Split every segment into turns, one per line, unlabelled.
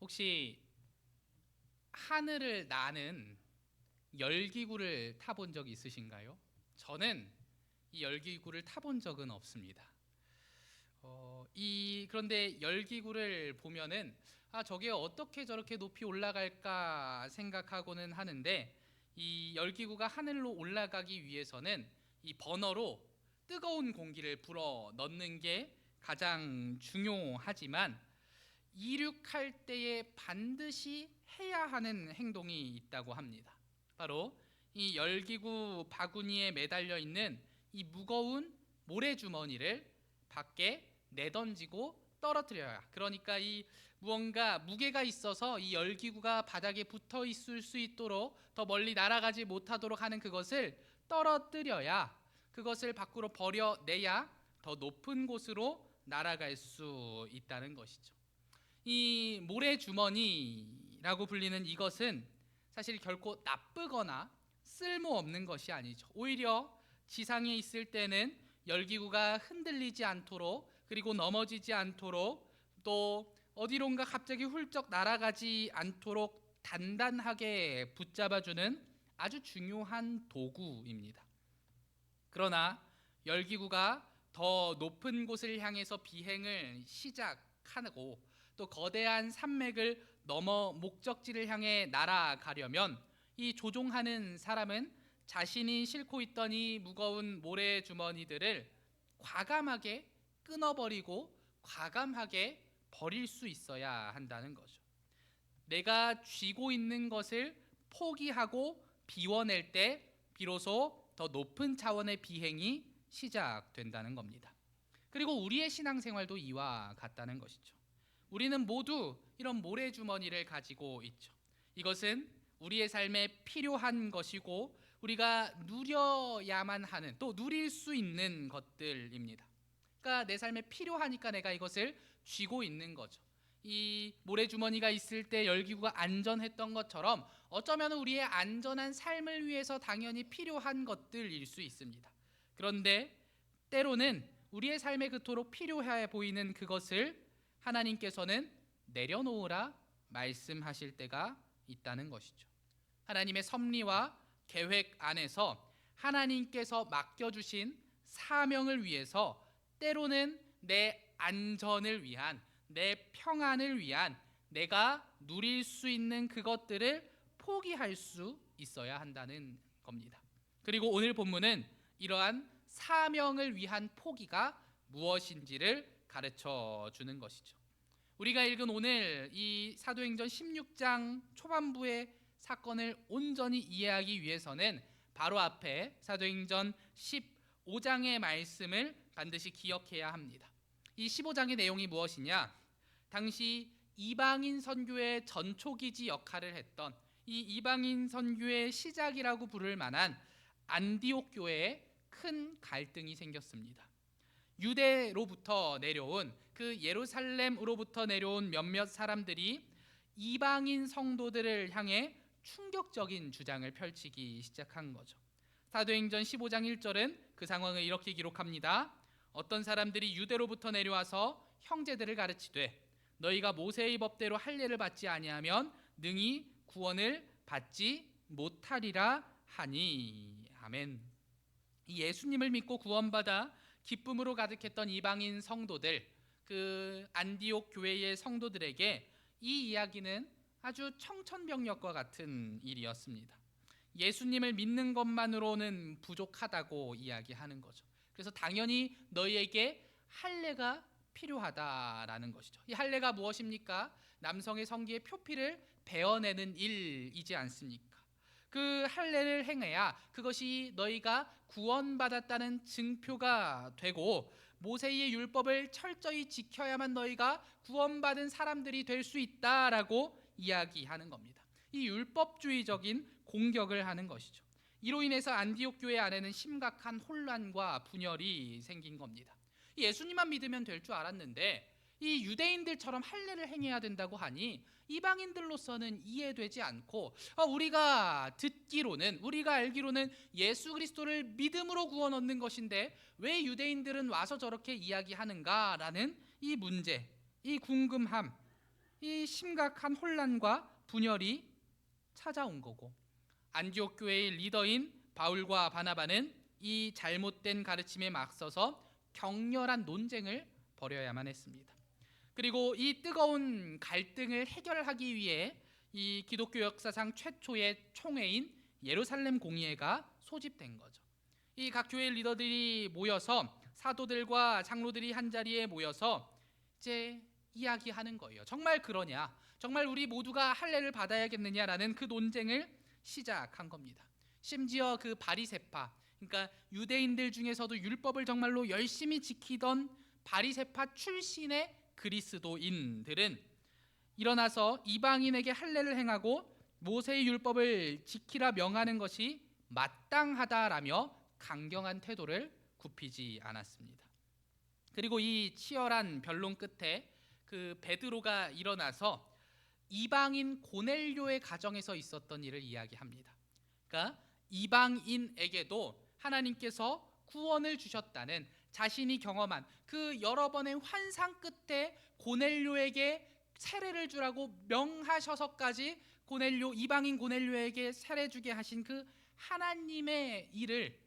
혹시 하늘을 나는 열기구를 타본 적 있으신가요? 저는 이 열기구를 타본 적은 없습니다. 그런데 열기구를 보면은 저게 어떻게 저렇게 높이 올라갈까 생각하고는 하는데, 이 열기구가 하늘로 올라가기 위해서는 이 버너로 뜨거운 공기를 불어 넣는 게 가장 중요하지만, 이륙할 때에 반드시 해야 하는 행동이 있다고 합니다. 바로 이 열기구 바구니에 매달려 있는 이 무거운 모래주머니를 밖에 내던지고 떨어뜨려야, 그러니까 이 무언가 무게가 있어서 이 열기구가 바닥에 붙어 있을 수 있도록 더 멀리 날아가지 못하도록 하는 그것을 떨어뜨려야, 그것을 밖으로 버려내야 더 높은 곳으로 날아갈 수 있다는 것이죠. 이 모래주머니라고 불리는 이것은 사실 결코 나쁘거나 쓸모없는 것이 아니죠. 오히려 지상에 있을 때는 열기구가 흔들리지 않도록, 그리고 넘어지지 않도록, 또 어디론가 갑자기 훌쩍 날아가지 않도록 단단하게 붙잡아주는 아주 중요한 도구입니다. 그러나 열기구가 더 높은 곳을 향해서 비행을 시작하고, 또 거대한 산맥을 넘어 목적지를 향해 날아가려면 이 조종하는 사람은 자신이 싣고 있던 이 무거운 모래 주머니들을 과감하게 끊어버리고 과감하게 버릴 수 있어야 한다는 거죠. 내가 쥐고 있는 것을 포기하고 비워낼 때 비로소 더 높은 차원의 비행이 시작된다는 겁니다. 그리고 우리의 신앙생활도 이와 같다는 것이죠. 우리는 모두 이런 모래주머니를 가지고 있죠. 이것은 우리의 삶에 필요한 것이고 우리가 누려야만 하는, 또 누릴 수 있는 것들입니다. 그러니까 내 삶에 필요하니까 내가 이것을 쥐고 있는 거죠. 이 모래주머니가 있을 때 열기구가 안전했던 것처럼 어쩌면 우리의 안전한 삶을 위해서 당연히 필요한 것들일 수 있습니다. 그런데 때로는 우리의 삶에 그토록 필요해 보이는 그것을 하나님께서는 내려놓으라 말씀하실 때가 있다는 것이죠. 하나님의 섭리와 계획 안에서 하나님께서 맡겨주신 사명을 위해서 때로는 내 안전을 위한, 내 평안을 위한, 내가 누릴 수 있는 그것들을 포기할 수 있어야 한다는 겁니다. 그리고 오늘 본문은 이러한 사명을 위한 포기가 무엇인지를 가르쳐 주는 것이죠. 우리가 읽은 오늘 이 사도행전 16장 초반부의 사건을 온전히 이해하기 위해서는 바로 앞에 사도행전 15장의 말씀을 반드시 기억해야 합니다. 이 15장의 내용이 무엇이냐? 당시 이방인 선교의 전초기지 역할을 했던, 이 이방인 선교의 시작이라고 부를 만한 안디옥 교회에 큰 갈등이 생겼습니다. 유대로부터 내려온, 그 예루살렘으로부터 내려온 몇몇 사람들이 이방인 성도들을 향해 충격적인 주장을 펼치기 시작한 거죠. 사도행전 15장 1절은 그 상황을 이렇게 기록합니다. 어떤 사람들이 유대로부터 내려와서 형제들을 가르치되 너희가 모세의 법대로 할례를 받지 아니하면 능히 구원을 받지 못하리라 하니. 아멘. 이 예수님을 믿고 구원받아 기쁨으로 가득했던 이방인 성도들, 그 안디옥 교회의 성도들에게 이 이야기는 아주 청천벽력과 같은 일이었습니다. 예수님을 믿는 것만으로는 부족하다고 이야기하는 거죠. 그래서 당연히 너희에게 할례가 필요하다라는 것이죠. 이 할례가 무엇입니까? 남성의 성기의 표피를 베어내는 일이지 않습니까? 그 할례를 행해야 그것이 너희가 구원받았다는 증표가 되고, 모세의 율법을 철저히 지켜야만 너희가 구원받은 사람들이 될 수 있다라고 이야기하는 겁니다. 이 율법주의적인 공격을 하는 것이죠. 이로 인해서 안디옥 교회 안에는 심각한 혼란과 분열이 생긴 겁니다. 예수님만 믿으면 될 줄 알았는데 이 유대인들처럼 할례를 행해야 된다고 하니 이방인들로서는 이해되지 않고, 우리가 듣기로는, 우리가 알기로는 예수 그리스도를 믿음으로 구원 얻는 것인데 왜 유대인들은 와서 저렇게 이야기하는가라는 이 문제, 이 궁금함, 이 심각한 혼란과 분열이 찾아온 거고, 안디옥 교회의 리더인 바울과 바나바는 이 잘못된 가르침에 맞서서 격렬한 논쟁을 벌여야만 했습니다. 그리고 이 뜨거운 갈등을 해결하기 위해 이 기독교 역사상 최초의 총회인 예루살렘 공의회가 소집된 거죠. 이 각 교회 리더들이 모여서 사도들과 장로들이 한 자리에 모여서 이제 이야기하는 거예요. 정말 그러냐? 정말 우리 모두가 할례를 받아야겠느냐라는 그 논쟁을 시작한 겁니다. 심지어 그 바리새파, 그러니까 유대인들 중에서도 율법을 정말로 열심히 지키던 바리새파 출신의 그리스도인들은 일어나서 이방인에게 할례를 행하고 모세의 율법을 지키라 명하는 것이 마땅하다라며 강경한 태도를 굽히지 않았습니다. 그리고 이 치열한 변론 끝에 그 베드로가 일어나서 이방인 고넬료의 가정에서 있었던 일을 이야기합니다. 그러니까 이방인에게도 하나님께서 구원을 주셨다는, 자신이 경험한 그 여러 번의 환상 끝에 고넬료에게 세례를 주라고 명하셔서까지 이방인 고넬료에게 세례 주게 하신 그 하나님의 일을,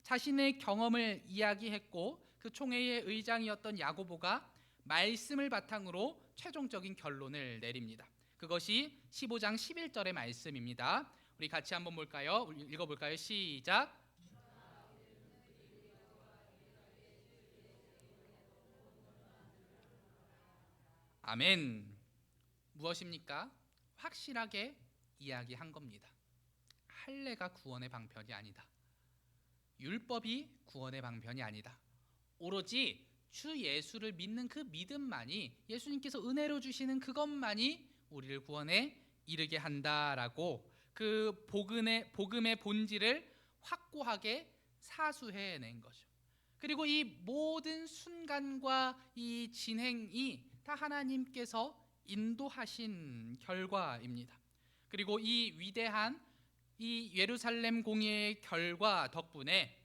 자신의 경험을 이야기했고, 그 총회의 의장이었던 야고보가 말씀을 바탕으로 최종적인 결론을 내립니다. 그것이 15장 11절의 말씀입니다. 우리 같이 한번 볼까요? 읽어볼까요? 시작. 아멘. 무엇입니까? 확실하게 이야기한 겁니다. 할례가 구원의 방편이 아니다. 율법이 구원의 방편이 아니다. 오로지 주 예수를 믿는 그 믿음만이, 예수님께서 은혜로 주시는 그것만이 우리를 구원에 이르게 한다라고 그 복음의 본질을 확고하게 사수해낸 거죠. 그리고 이 모든 순간과 이 진행이 다 하나님께서 인도하신 결과입니다. 그리고 이 위대한 이 예루살렘 공의의 결과 덕분에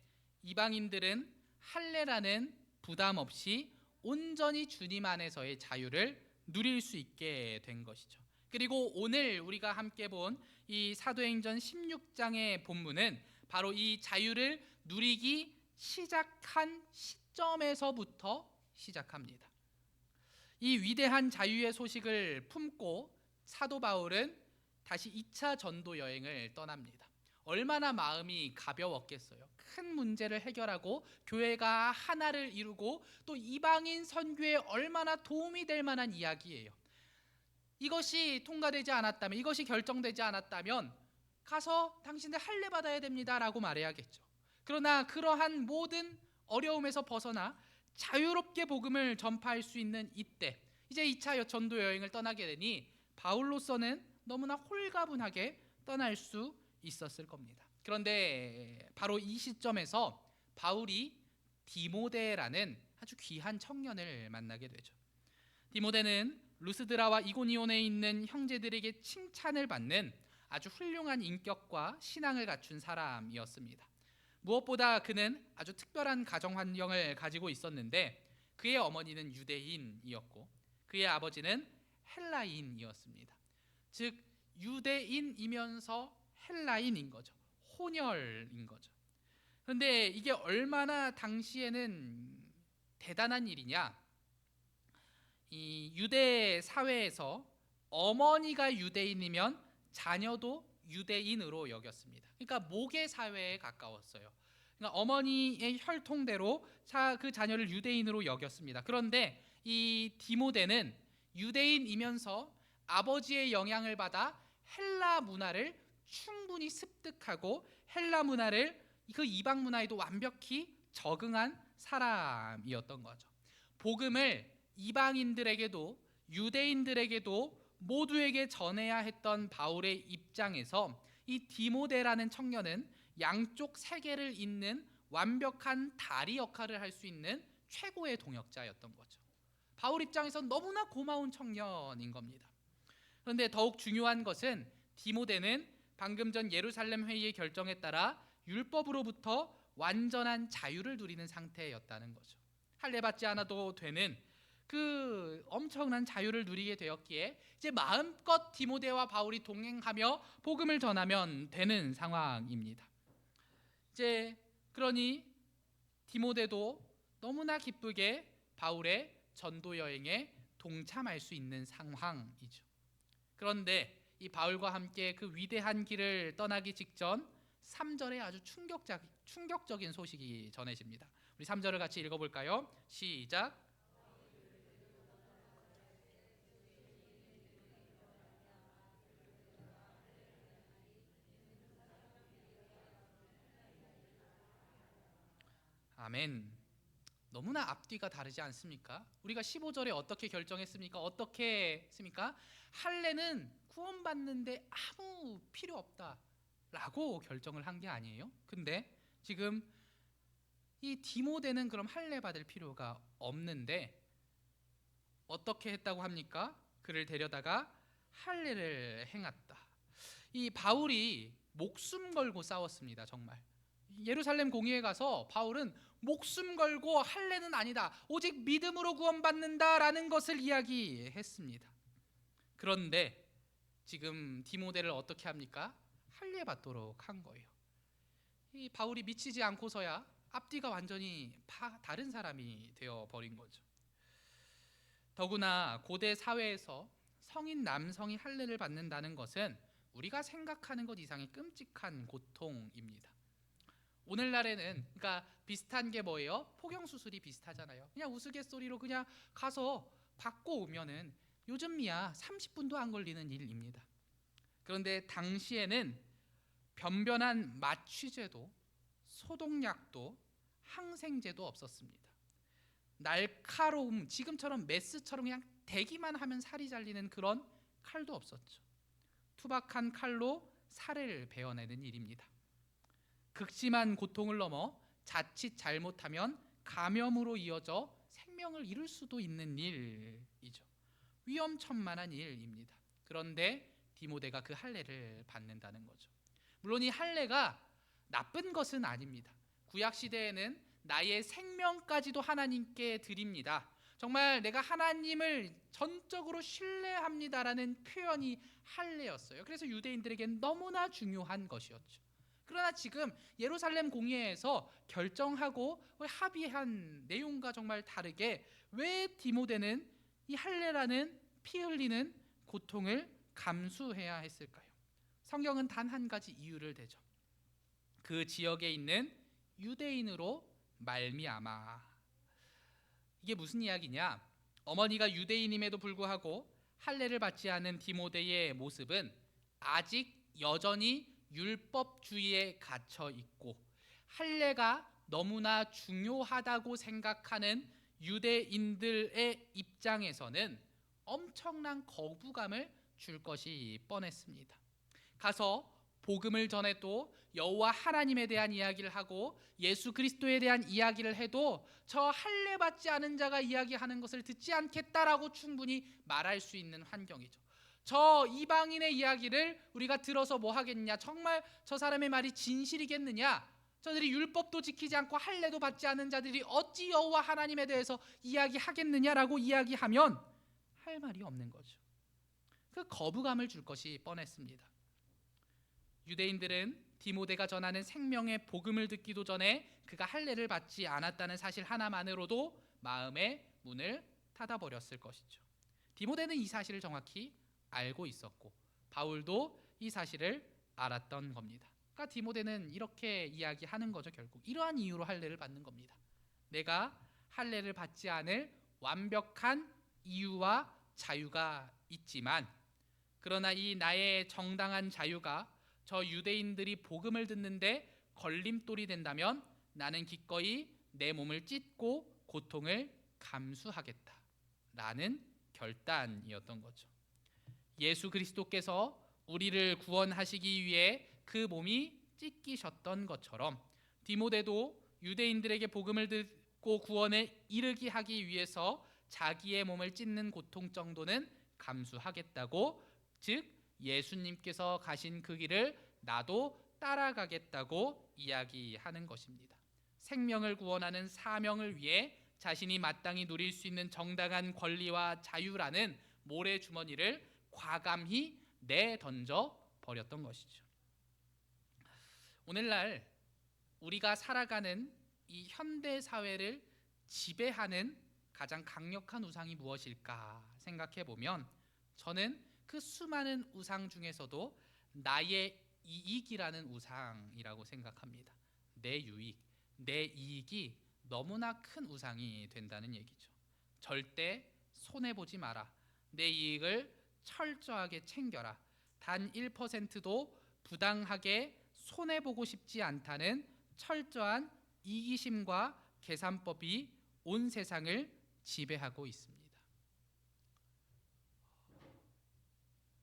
이방인들은 할례라는 부담 없이 온전히 주님 안에서의 자유를 누릴 수 있게 된 것이죠. 그리고 오늘 우리가 함께 본 이 사도행전 16장의 본문은 바로 이 자유를 누리기 시작한 시점에서부터 시작합니다. 이 위대한 자유의 소식을 품고 사도 바울은 다시 2차 전도 여행을 떠납니다. 얼마나 마음이 가벼웠겠어요. 큰 문제를 해결하고 교회가 하나를 이루고 또 이방인 선교에 얼마나 도움이 될 만한 이야기예요. 이것이 통과되지 않았다면, 이것이 결정되지 않았다면 가서 당신들 할례 받아야 됩니다라고 말해야겠죠. 그러나 그러한 모든 어려움에서 벗어나 자유롭게 복음을 전파할 수 있는 이때, 이제 2차 전도 여행을 떠나게 되니 바울로서는 너무나 홀가분하게 떠날 수 있었을 겁니다. 그런데 바로 이 시점에서 바울이 디모데라는 아주 귀한 청년을 만나게 되죠. 디모데는 루스드라와 이고니온에 있는 형제들에게 칭찬을 받는 아주 훌륭한 인격과 신앙을 갖춘 사람이었습니다. 무엇보다 그는 아주 특별한 가정 환경을 가지고 있었는데, 그의 어머니는 유대인이었고 그의 아버지는 헬라인이었습니다. 즉 유대인이면서 헬라인인 거죠. 혼혈인 거죠. 그런데 이게 얼마나 당시에는 대단한 일이냐. 이 유대 사회에서 어머니가 유대인이면 자녀도 유대인으로 여겼습니다. 그러니까 모계 사회에 가까웠어요. 그러니까 어머니의 혈통대로 그 자녀를 유대인으로 여겼습니다. 그런데 이 디모데는 유대인이면서 아버지의 영향을 받아 헬라 문화를 충분히 습득하고 헬라 문화를 그 이방 문화에도 완벽히 적응한 사람이었던 거죠. 복음을 이방인들에게도 유대인들에게도 모두에게 전해야 했던 바울의 입장에서 이 디모데라는 청년은 양쪽 세계를 잇는 완벽한 다리 역할을 할 수 있는 최고의 동역자였던 거죠. 바울 입장에서 너무나 고마운 청년인 겁니다. 그런데 더욱 중요한 것은 디모데는 방금 전 예루살렘 회의의 결정에 따라 율법으로부터 완전한 자유를 누리는 상태였다는 거죠. 할례 받지 않아도 되는 그 엄청난 자유를 누리게 되었기에 이제 마음껏 디모데와 바울이 동행하며 복음을 전하면 되는 상황입니다. 이제 그러니 디모데도 너무나 기쁘게 바울의 전도 여행에 동참할 수 있는 상황이죠. 그런데 이 바울과 함께 그 위대한 길을 떠나기 직전 3절에 아주 충격적인 소식이 전해집니다. 우리 3절을 같이 읽어볼까요? 시작. 아멘. 너무나 앞뒤가 다르지 않습니까? 우리가 15절에 어떻게 결정했습니까? 어떻게 했습니까? 할례는 구원받는데 아무 필요 없다라고 결정을 한 게 아니에요. 근데 지금 이 디모데는 그럼 할례 받을 필요가 없는데 어떻게 했다고 합니까? 그를 데려다가 할례를 행했다. 이 바울이 목숨 걸고 싸웠습니다. 정말 예루살렘 공의에 가서 바울은 목숨 걸고 할례는 아니다, 오직 믿음으로 구원받는다라는 것을 이야기했습니다. 그런데 지금 디모데를 어떻게 합니까? 할례 받도록 한 거예요. 이 바울이 미치지 않고서야 앞뒤가 완전히 다른 사람이 되어버린 거죠. 더구나 고대 사회에서 성인 남성이 할례를 받는다는 것은 우리가 생각하는 것 이상의 끔찍한 고통입니다. 오늘날에는 그러니까 비슷한 게 뭐예요? 포경 수술이 비슷하잖아요. 그냥 우스갯소리로 그냥 가서 받고 오면은 요즘이야 30분도 안 걸리는 일입니다. 그런데 당시에는 변변한 마취제도, 소독약도, 항생제도 없었습니다. 날카로움, 지금처럼 메스처럼 그냥 대기만 하면 살이 잘리는 그런 칼도 없었죠. 투박한 칼로 살을 베어내는 일입니다. 극심한 고통을 넘어 자칫 잘못하면 감염으로 이어져 생명을 잃을 수도 있는 일이죠. 위험천만한 일입니다. 그런데 디모데가 그 할례를 받는다는 거죠. 물론 이 할례가 나쁜 것은 아닙니다. 구약 시대에는 나의 생명까지도 하나님께 드립니다. 정말 내가 하나님을 전적으로 신뢰합니다라는 표현이 할례였어요. 그래서 유대인들에겐 너무나 중요한 것이었죠. 그러나 지금 예루살렘 공의회에서 결정하고 합의한 내용과 정말 다르게 왜 디모데는 이 할례라는 피 흘리는 고통을 감수해야 했을까요? 성경은 단 한 가지 이유를 대죠. 그 지역에 있는 유대인으로 말미암아. 이게 무슨 이야기냐? 어머니가 유대인임에도 불구하고 할례를 받지 않은 디모데의 모습은 아직 여전히 율법주의에 갇혀 있고 할례가 너무나 중요하다고 생각하는 유대인들의 입장에서는 엄청난 거부감을 줄 것이 뻔했습니다. 가서 복음을 전해도 여호와 하나님에 대한 이야기를 하고 예수 그리스도에 대한 이야기를 해도 저 할례 받지 않은 자가 이야기하는 것을 듣지 않겠다라고 충분히 말할 수 있는 환경이죠. 저 이방인의 이야기를 우리가 들어서 뭐 하겠냐? 정말 저 사람의 말이 진실이겠느냐? 저들이 율법도 지키지 않고 할례도 받지 않은 자들이 어찌 여호와 하나님에 대해서 이야기하겠느냐라고 이야기하면 할 말이 없는 거죠. 그 거부감을 줄 것이 뻔했습니다. 유대인들은 디모데가 전하는 생명의 복음을 듣기도 전에 그가 할례를 받지 않았다는 사실 하나만으로도 마음의 문을 닫아버렸을 것이죠. 디모데는 이 사실을 정확히 알고 있었고 바울도 이 사실을 알았던 겁니다. 그러니까 디모데는 이렇게 이야기하는 거죠. 결국 이러한 이유로 할례를 받는 겁니다. 내가 할례를 받지 않을 완벽한 이유와 자유가 있지만 그러나 이 나의 정당한 자유가 저 유대인들이 복음을 듣는데 걸림돌이 된다면 나는 기꺼이 내 몸을 찢고 고통을 감수하겠다라는 결단이었던 거죠. 예수 그리스도께서 우리를 구원하시기 위해 그 몸이 찢기셨던 것처럼 디모데도 유대인들에게 복음을 듣고 구원에 이르게 하기 위해서 자기의 몸을 찢는 고통 정도는 감수하겠다고, 즉 예수님께서 가신 그 길을 나도 따라가겠다고 이야기하는 것입니다. 생명을 구원하는 사명을 위해 자신이 마땅히 누릴 수 있는 정당한 권리와 자유라는 모래주머니를 과감히 내던져 버렸던 것이죠. 오늘날 우리가 살아가는 이 현대 사회를 지배하는 가장 강력한 우상이 무엇일까 생각해 보면 저는 그 수많은 우상 중에서도 나의 이익이라는 우상이라고 생각합니다. 내 유익, 내 이익이 너무나 큰 우상이 된다는 얘기죠. 절대 손해보지 마라. 내 이익을 철저하게 챙겨라. 단 1%도 부당하게 손해보고 싶지 않다는 철저한 이기심과 계산법이 온 세상을 지배하고 있습니다.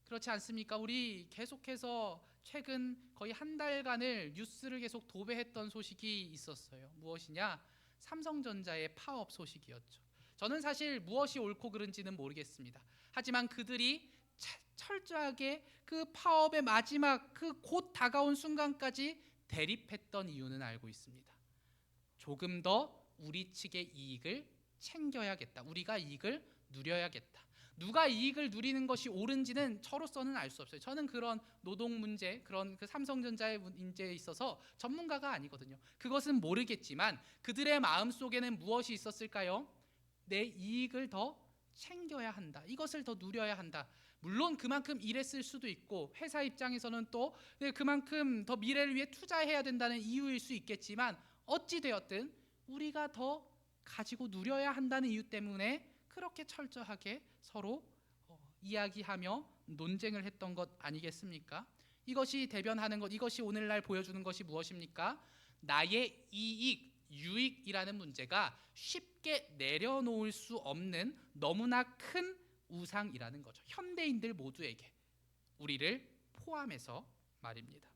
그렇지 않습니까? 우리 계속해서 최근 거의 한 달간을 뉴스를 계속 도배했던 소식이 있었어요. 무엇이냐? 삼성전자의 파업 소식이었죠. 저는 사실 무엇이 옳고 그른지는 모르겠습니다. 하지만 그들이 철저하게 그 파업의 마지막 그 곧 다가온 순간까지 대립했던 이유는 알고 있습니다. 조금 더 우리 측의 이익을 챙겨야겠다. 우리가 이익을 누려야겠다. 누가 이익을 누리는 것이 옳은지는 저로서는 알 수 없어요. 저는 그런 노동 문제, 그런 그 삼성전자의 문제에 있어서 전문가가 아니거든요. 그것은 모르겠지만 그들의 마음 속에는 무엇이 있었을까요? 내 이익을 더 챙겨야 한다. 이것을 더 누려야 한다. 물론 그만큼 일했을 수도 있고 회사 입장에서는 또 그만큼 더 미래를 위해 투자해야 된다는 이유일 수 있겠지만 어찌 되었든 우리가 더 가지고 누려야 한다는 이유 때문에 그렇게 철저하게 서로 이야기하며 논쟁을 했던 것 아니겠습니까? 이것이 대변하는 것, 이것이 오늘날 보여주는 것이 무엇입니까? 나의 이익, 유익이라는 문제가 쉽게 내려놓을 수 없는 너무나 큰 우상이라는 거죠. 현대인들 모두에게, 우리를 포함해서 말입니다.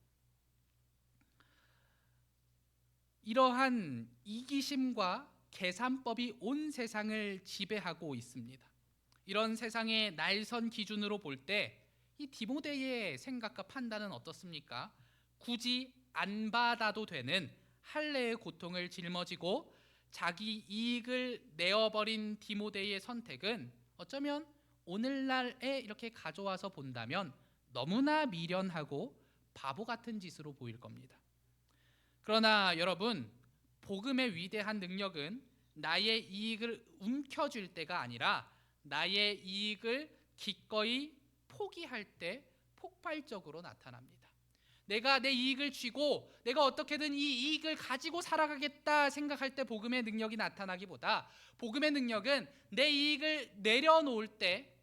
이러한 이기심과 계산법이 온 세상을 지배하고 있습니다. 이런 세상의 날선 기준으로 볼 때 이 디모데의 생각과 판단은 어떻습니까? 굳이 안 받아도 되는 할례의 고통을 짊어지고 자기 이익을 내어버린 디모데의 선택은 어쩌면 오늘날에 이렇게 가져와서 본다면 너무나 미련하고 바보 같은 짓으로 보일 겁니다. 그러나 여러분, 복음의 위대한 능력은 나의 이익을 움켜쥘 때가 아니라 나의 이익을 기꺼이 포기할 때 폭발적으로 나타납니다. 내가 내 이익을 쥐고 내가 어떻게든 이 이익을 가지고 살아가겠다 생각할 때 복음의 능력이 나타나기보다 복음의 능력은 내 이익을 내려놓을 때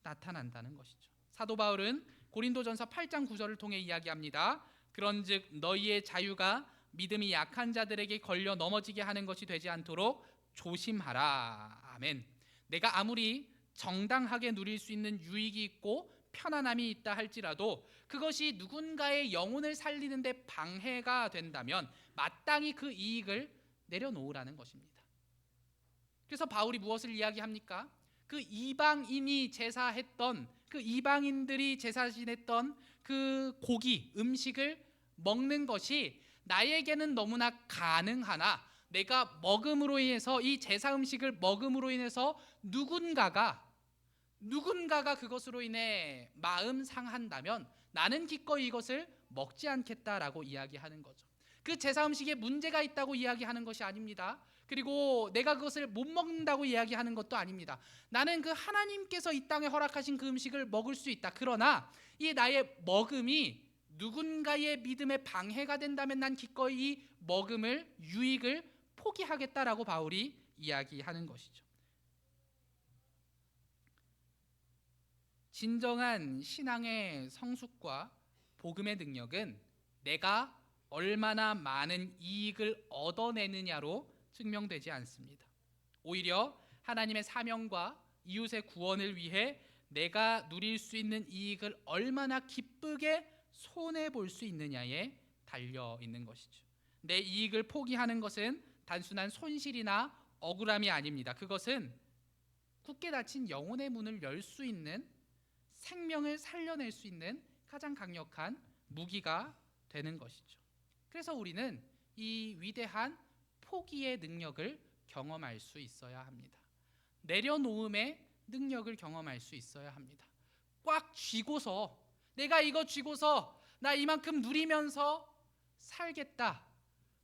나타난다는 것이죠. 사도 바울은 고린도전서 8장 9절을 통해 이야기합니다. 그런즉 너희의 자유가 믿음이 약한 자들에게 걸려 넘어지게 하는 것이 되지 않도록 조심하라. 아멘. 내가 아무리 정당하게 누릴 수 있는 유익이 있고 편안함이 있다 할지라도 그것이 누군가의 영혼을 살리는 데 방해가 된다면 마땅히 그 이익을 내려놓으라는 것입니다. 그래서 바울이 무엇을 이야기합니까? 그 이방인이 제사했던, 그 이방인들이 제사 지냈던 그 고기, 음식을 먹는 것이 나에게는 너무나 가능하나 내가 먹음으로 인해서, 이 제사 음식을 먹음으로 인해서 누군가가 그것으로 인해 마음 상한다면 나는 기꺼이 이것을 먹지 않겠다라고 이야기하는 거죠. 그 제사 음식에 문제가 있다고 이야기하는 것이 아닙니다. 그리고 내가 그것을 못 먹는다고 이야기하는 것도 아닙니다. 나는 그 하나님께서 이 땅에 허락하신 그 음식을 먹을 수 있다. 그러나 이 나의 먹음이 누군가의 믿음에 방해가 된다면 난 기꺼이 이 먹음을, 유익을 포기하겠다라고 바울이 이야기하는 것이죠. 진정한 신앙의 성숙과 복음의 능력은 내가 얼마나 많은 이익을 얻어내느냐로 증명되지 않습니다. 오히려 하나님의 사명과 이웃의 구원을 위해 내가 누릴 수 있는 이익을 얼마나 기쁘게 손해볼 수 있느냐에 달려 있는 것이죠. 내 이익을 포기하는 것은 단순한 손실이나 억울함이 아닙니다. 그것은 굳게 닫힌 영혼의 문을 열 수 있는, 생명을 살려낼 수 있는 가장 강력한 무기가 되는 것이죠. 그래서 우리는 이 위대한 포기의 능력을 경험할 수 있어야 합니다. 내려놓음의 능력을 경험할 수 있어야 합니다. 꽉 쥐고서 내가 이거 쥐고서 나 이만큼 누리면서 살겠다,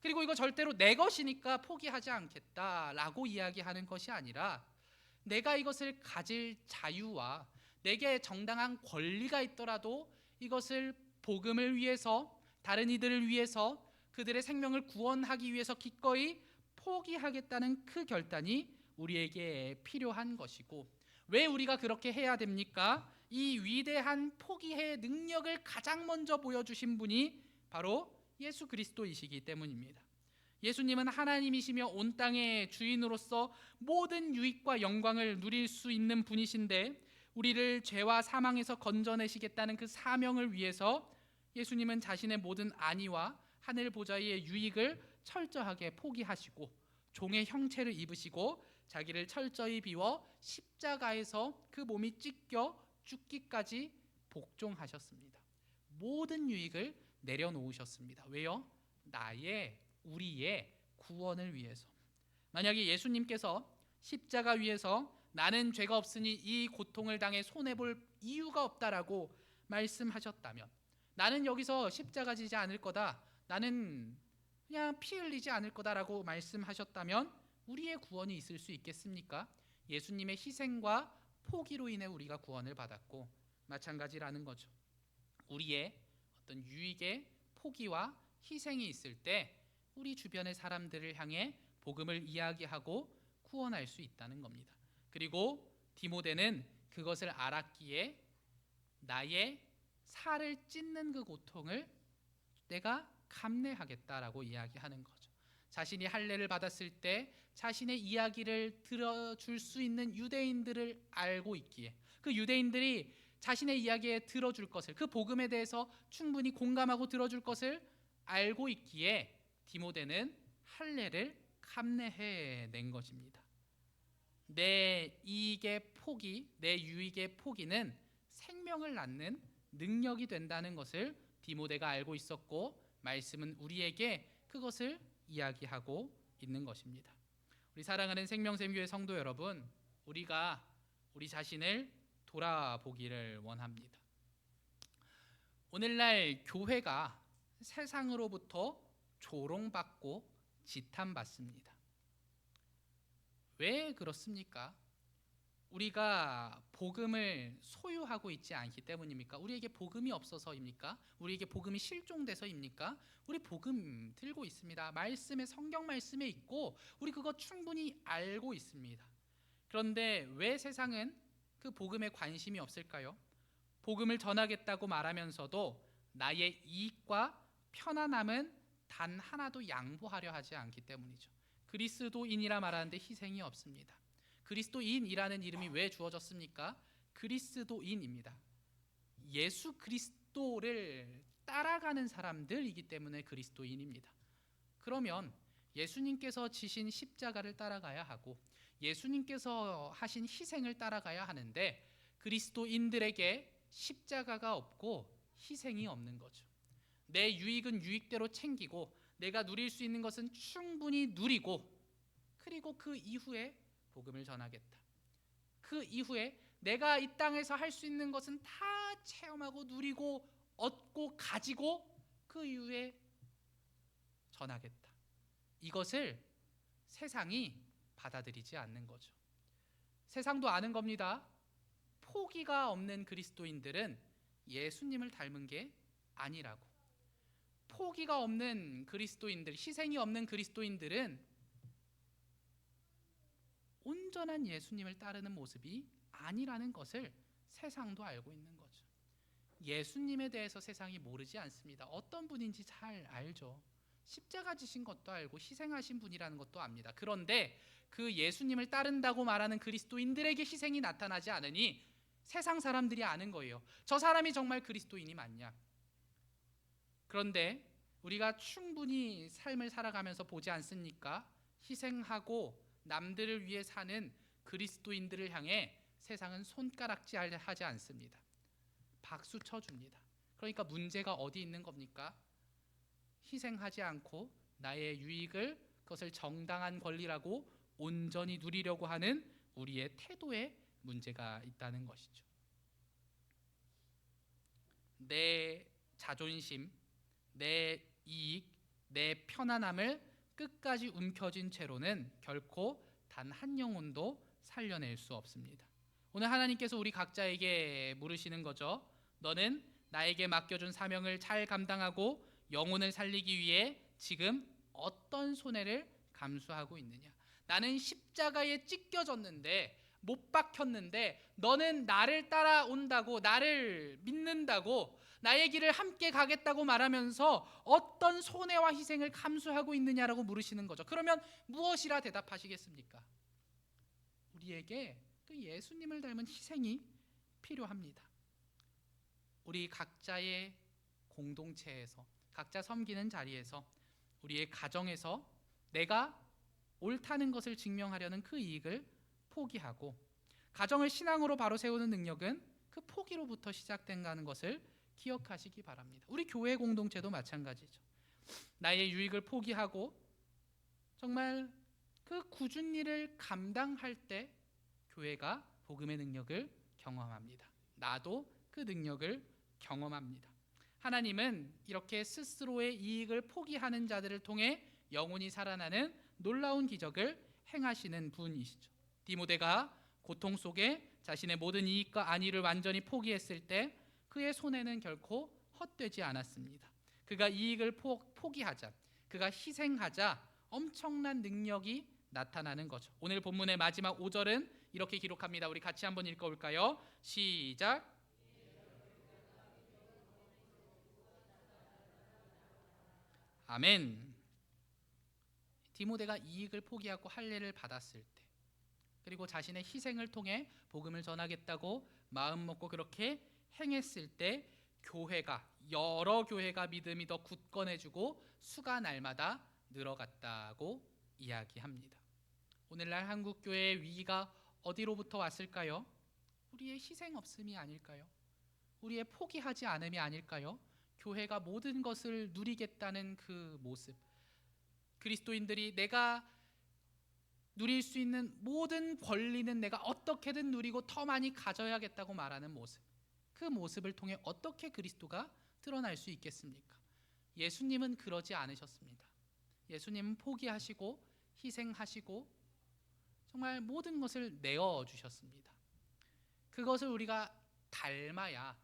그리고 이거 절대로 내 것이니까 포기하지 않겠다라고 이야기하는 것이 아니라 내가 이것을 가질 자유와 내게 정당한 권리가 있더라도 이것을 복음을 위해서, 다른 이들을 위해서, 그들의 생명을 구원하기 위해서 기꺼이 포기하겠다는 그 결단이 우리에게 필요한 것이고, 왜 우리가 그렇게 해야 됩니까? 이 위대한 포기의 능력을 가장 먼저 보여주신 분이 바로 예수 그리스도이시기 때문입니다. 예수님은 하나님이시며 온 땅의 주인으로서 모든 유익과 영광을 누릴 수 있는 분이신데, 우리를 죄와 사망에서 건져내시겠다는 그 사명을 위해서 예수님은 자신의 모든 안위와 하늘 보좌의 유익을 철저하게 포기하시고 종의 형체를 입으시고 자기를 철저히 비워 십자가에서 그 몸이 찢겨 죽기까지 복종하셨습니다. 모든 유익을 내려놓으셨습니다. 왜요? 우리의 구원을 위해서. 만약에 예수님께서 십자가 위에서 나는 죄가 없으니 이 고통을 당해 손해볼 이유가 없다라고 말씀하셨다면, 나는 여기서 십자가 지지 않을 거다, 나는 그냥 피 흘리지 않을 거다라고 말씀하셨다면 우리의 구원이 있을 수 있겠습니까? 예수님의 희생과 포기로 인해 우리가 구원을 받았고, 마찬가지라는 거죠. 우리의 어떤 유익의 포기와 희생이 있을 때 우리 주변의 사람들을 향해 복음을 이야기하고 구원할 수 있다는 겁니다. 그리고 디모데는 그것을 알았기에 나의 살을 찢는 그 고통을 내가 감내하겠다라고 이야기하는 거죠. 자신이 할례를 받았을 때 자신의 이야기를 들어줄 수 있는 유대인들을 알고 있기에, 그 유대인들이 자신의 이야기에 들어줄 것을, 그 복음에 대해서 충분히 공감하고 들어줄 것을 알고 있기에 디모데는 할례를 감내해낸 것입니다. 내 이익의 포기, 내 유익의 포기는 생명을 낳는 능력이 된다는 것을 디모데가 알고 있었고, 말씀은 우리에게 그것을 이야기하고 있는 것입니다. 우리 사랑하는 생명샘교회 성도 여러분, 우리가 우리 자신을 돌아보기를 원합니다. 오늘날 교회가 세상으로부터 조롱받고 지탄받습니다. 왜 그렇습니까? 우리가 복음을 소유하고 있지 않기 때문입니까? 우리에게 복음이 없어서입니까? 우리에게 복음이 실종돼서입니까? 우리 복음 들고 있습니다. 말씀에, 성경 말씀에 있고 우리 그거 충분히 알고 있습니다. 그런데 왜 세상은 그 복음에 관심이 없을까요? 복음을 전하겠다고 말하면서도 나의 이익과 편안함은 단 하나도 양보하려 하지 않기 때문이죠. 그리스도인이라 말하는데 희생이 없습니다. 그리스도인이라는 이름이 왜 주어졌습니까? 그리스도인입니다. 예수 그리스도를 따라가는 사람들이기 때문에 그리스도인입니다. 그러면 예수님께서 지신 십자가를 따라가야 하고 예수님께서 하신 희생을 따라가야 하는데, 그리스도인들에게 십자가가 없고 희생이 없는 거죠. 내 유익은 유익대로 챙기고 내가 누릴 수 있는 것은 충분히 누리고, 그리고 그 이후에 복음을 전하겠다. 그 이후에 내가 이 땅에서 할 수 있는 것은 다 체험하고 누리고 얻고 가지고 그 이후에 전하겠다. 이것을 세상이 받아들이지 않는 거죠. 세상도 아는 겁니다. 포기가 없는 그리스도인들은 예수님을 닮은 게 아니라고. 포기가 없는 그리스도인들, 희생이 없는 그리스도인들은 온전한 예수님을 따르는 모습이 아니라는 것을 세상도 알고 있는 거죠. 예수님에 대해서 세상이 모르지 않습니다. 어떤 분인지 잘 알죠. 십자가 지신 것도 알고 희생하신 분이라는 것도 압니다. 그런데 그 예수님을 따른다고 말하는 그리스도인들에게 희생이 나타나지 않으니 세상 사람들이 아는 거예요. 저 사람이 정말 그리스도인이 맞냐? 그런데 우리가 충분히 삶을 살아가면서 보지 않습니까? 희생하고 남들을 위해 사는 그리스도인들을 향해 세상은 손가락질하지 않습니다. 박수 쳐줍니다. 그러니까 문제가 어디 있는 겁니까? 희생하지 않고 나의 유익을, 그것을 정당한 권리라고 온전히 누리려고 하는 우리의 태도에 문제가 있다는 것이죠. 내 자존심, 내 이익, 내 편안함을 끝까지 움켜쥔 채로는 결코 단 한 영혼도 살려낼 수 없습니다. 오늘 하나님께서 우리 각자에게 물으시는 거죠. 너는 나에게 맡겨준 사명을 잘 감당하고 영혼을 살리기 위해 지금 어떤 손해를 감수하고 있느냐? 나는 십자가에 찢겨졌는데, 못 박혔는데, 너는 나를 따라온다고, 나를 믿는다고, 나의 길을 함께 가겠다고 말하면서 어떤 손해와 희생을 감수하고 있느냐라고 물으시는 거죠. 그러면 무엇이라 대답하시겠습니까? 우리에게 그 예수님을 닮은 희생이 필요합니다. 우리 각자의 공동체에서, 각자 섬기는 자리에서, 우리의 가정에서 내가 옳다는 것을 증명하려는 그 이익을 포기하고, 가정을 신앙으로 바로 세우는 능력은 그 포기로부터 시작된다는 것을 기억하시기 바랍니다. 우리 교회 공동체도 마찬가지죠. 나의 유익을 포기하고 정말 그 굳은 일을 감당할 때 교회가 복음의 능력을 경험합니다. 나도 그 능력을 경험합니다. 하나님은 이렇게 스스로의 이익을 포기하는 자들을 통해 영혼이 살아나는 놀라운 기적을 행하시는 분이시죠. 디모데가 고통 속에 자신의 모든 이익과 안위를 완전히 포기했을 때 그의 손해는 결코 헛되지 않았습니다. 그가 이익을 포기하자, 그가 희생하자 엄청난 능력이 나타나는 거죠. 오늘 본문의 마지막 5절은 이렇게 기록합니다. 우리 같이 한번 읽어볼까요? 시작. 아멘. 디모데가 이익을 포기하고 할례를 받았을 때, 그리고 자신의 희생을 통해 복음을 전하겠다고 마음 먹고 그렇게 행했을 때 여러 교회가 믿음이 더 굳건해지고 수가 날마다 늘어갔다고 이야기합니다. 오늘날 한국교회의 위기가 어디로부터 왔을까요? 우리의 희생 없음이 아닐까요? 우리의 포기하지 않음이 아닐까요? 교회가 모든 것을 누리겠다는 그 모습, 그리스도인들이 내가 누릴 수 있는 모든 권리는 내가 어떻게든 누리고 더 많이 가져야겠다고 말하는 모습, 그 모습을 통해 어떻게 그리스도가 드러날 수 있겠습니까? 예수님은 그러지 않으셨습니다. 예수님은 포기하시고 희생하시고 정말 모든 것을 내어주셨습니다. 그것을 우리가 닮아야,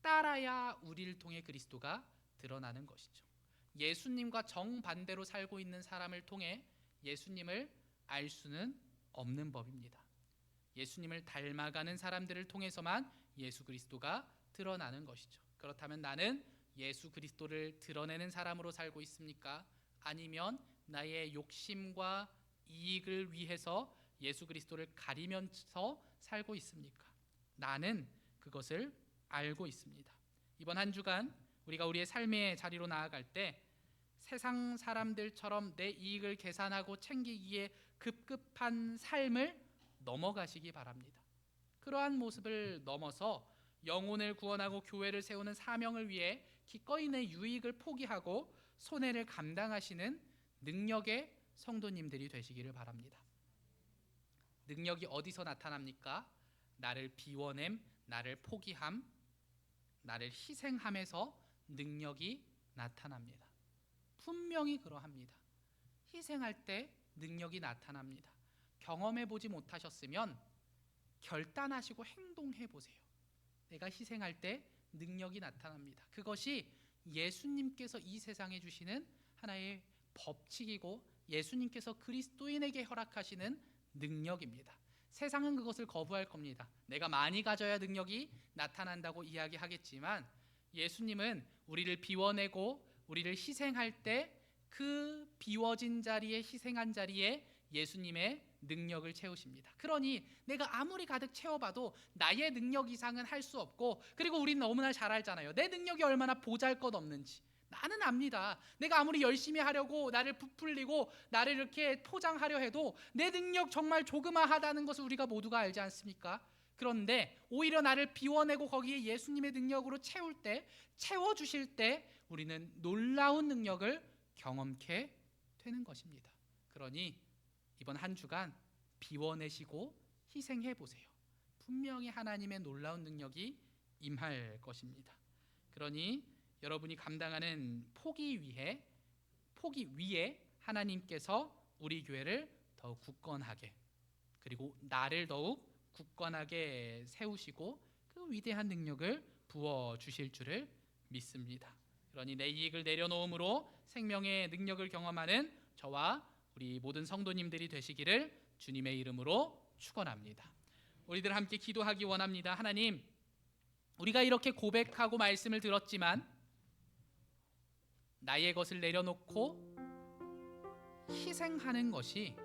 따라야 우리를 통해 그리스도가 드러나는 것이죠. 예수님과 정반대로 살고 있는 사람을 통해 예수님을 알 수는 없는 법입니다. 예수님을 닮아가는 사람들을 통해서만 예수 그리스도가 드러나는 것이죠. 그렇다면 나는 예수 그리스도를 드러내는 사람으로 살고 있습니까? 아니면 나의 욕심과 이익을 위해서 예수 그리스도를 가리면서 살고 있습니까? 나는 그것을 알고 있습니다. 이번 한 주간 우리가 우리의 삶의 자리로 나아갈 때 세상 사람들처럼 내 이익을 계산하고 챙기기에 급급한 삶을 넘어가시기 바랍니다. 그러한 모습을 넘어서 영혼을 구원하고 교회를 세우는 사명을 위해 기꺼이 내 유익을 포기하고 손해를 감당하시는 능력의 성도님들이 되시기를 바랍니다. 능력이 어디서 나타납니까? 나를 비워냄, 나를 포기함, 나를 희생함에서 능력이 나타납니다. 분명히 그러합니다. 희생할 때 능력이 나타납니다. 경험해 보지 못하셨으면 결단하시고 행동해 보세요. 내가 희생할 때 능력이 나타납니다. 그것이 예수님께서 이 세상에 주시는 하나의 법칙이고 예수님께서 그리스도인에게 허락하시는 능력입니다. 세상은 그것을 거부할 겁니다. 내가 많이 가져야 능력이 나타난다고 이야기하겠지만 예수님은 우리를 비워내고 우리를 희생할 때 그 비워진 자리에, 희생한 자리에 예수님의 능력을 채우십니다. 그러니 내가 아무리 가득 채워봐도 나의 능력 이상은 할 수 없고, 그리고 우리는 너무나 잘 알잖아요. 내 능력이 얼마나 보잘것없는지. 나는 압니다. 내가 아무리 열심히 하려고 나를 부풀리고 나를 이렇게 포장하려 해도 내 능력 정말 조그마하다는 것을 우리가 모두가 알지 않습니까? 그런데 오히려 나를 비워내고 거기에 예수님의 능력으로 채울 때, 채워주실 때 우리는 놀라운 능력을 경험케 되는 것입니다. 그러니 이번 한 주간 비워내시고 희생해 보세요. 분명히 하나님의 놀라운 능력이 임할 것입니다. 그러니 여러분이 감당하는 포기 위에 하나님께서 우리 교회를 더욱 굳건하게, 그리고 나를 더욱 굳건하게 세우시고 그 위대한 능력을 부어 주실 줄을 믿습니다. 그러니 내 이익을 내려놓음으로 생명의 능력을 경험하는 저와 우리 모든 성도님들이 되시기를 주님의 이름으로 축원합니다. 우리들 함께 기도하기 원합니다. 하나님, 우리가 이렇게 고백하고 말씀을 들었지만 나의 것을 내려놓고 희생하는 것이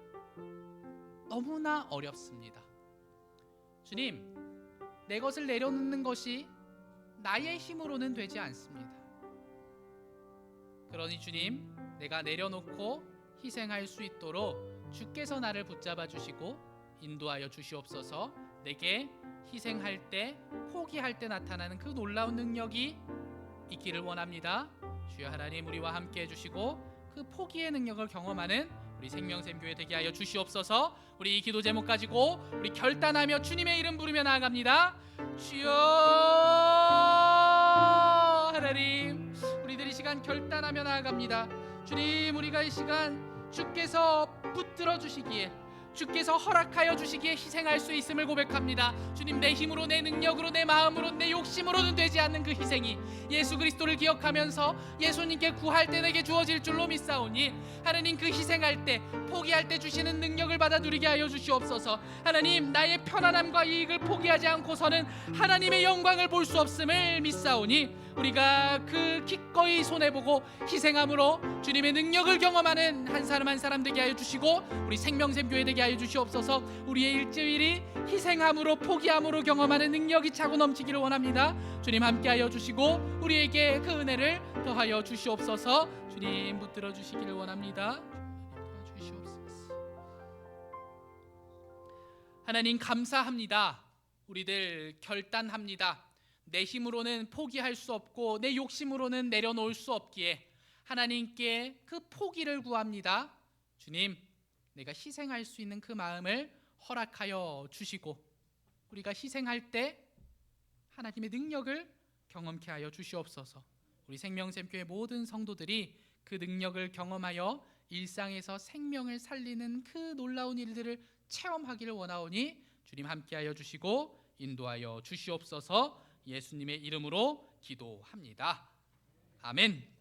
너무나 어렵습니다. 주님, 내 것을 내려놓는 것이 나의 힘으로는 되지 않습니다. 그러니 주님, 내가 내려놓고 희생할 수 있도록 주께서 나를 붙잡아 주시고 인도하여 주시옵소서. 내게 희생할 때, 포기할 때 나타나는 그 놀라운 능력이 있기를 원합니다. 주여 하나님, 우리와 함께 해주시고 그 포기의 능력을 경험하는 우리 생명샘교회 되게 하여 주시옵소서. 우리 이 기도 제목 가지고 우리 결단하며 주님의 이름 부르며 나아갑니다. 주여 하나님, 우리들이 시간 결단하며 나아갑니다. 주님, 우리가 이 시간 주께서 붙들어 주시기에, 주께서 허락하여 주시기에 희생할 수 있음을 고백합니다. 주님, 내 힘으로, 내 능력으로, 내 마음으로, 내 욕심으로는 되지 않는 그 희생이 예수 그리스도를 기억하면서 예수님께 구할 때 내게 주어질 줄로 믿사오니 하나님, 그 희생할 때, 포기할 때 주시는 능력을 받아 누리게 하여 주시옵소서. 하나님, 나의 편안함과 이익을 포기하지 않고서는 하나님의 영광을 볼 수 없음을 믿사오니 우리가 그 기꺼이 손해보고 희생함으로 주님의 능력을 경험하는 한 사람 한 사람 되게 하여 주시고 우리 생명샘교회 되게 하여 주시옵소서. 우리의 일주일이 희생함으로, 포기함으로 경험하는 능력이 차고 넘치기를 원합니다. 주님, 함께하여 주시고 우리에게 그 은혜를 더하여 주시옵소서. 주님, 붙들어 주시기를 원합니다. 주시옵소서. 하나님, 감사합니다. 우리들 결단합니다. 내 힘으로는 포기할 수 없고 내 욕심으로는 내려놓을 수 없기에 하나님께 그 포기를 구합니다. 주님, 내가 희생할 수 있는 그 마음을 허락하여 주시고 우리가 희생할 때 하나님의 능력을 경험케 하여 주시옵소서. 우리 생명샘교회 모든 성도들이 그 능력을 경험하여 일상에서 생명을 살리는 그 놀라운 일들을 체험하기를 원하오니 주님, 함께하여 주시고 인도하여 주시옵소서. 예수님의 이름으로 기도합니다. 아멘.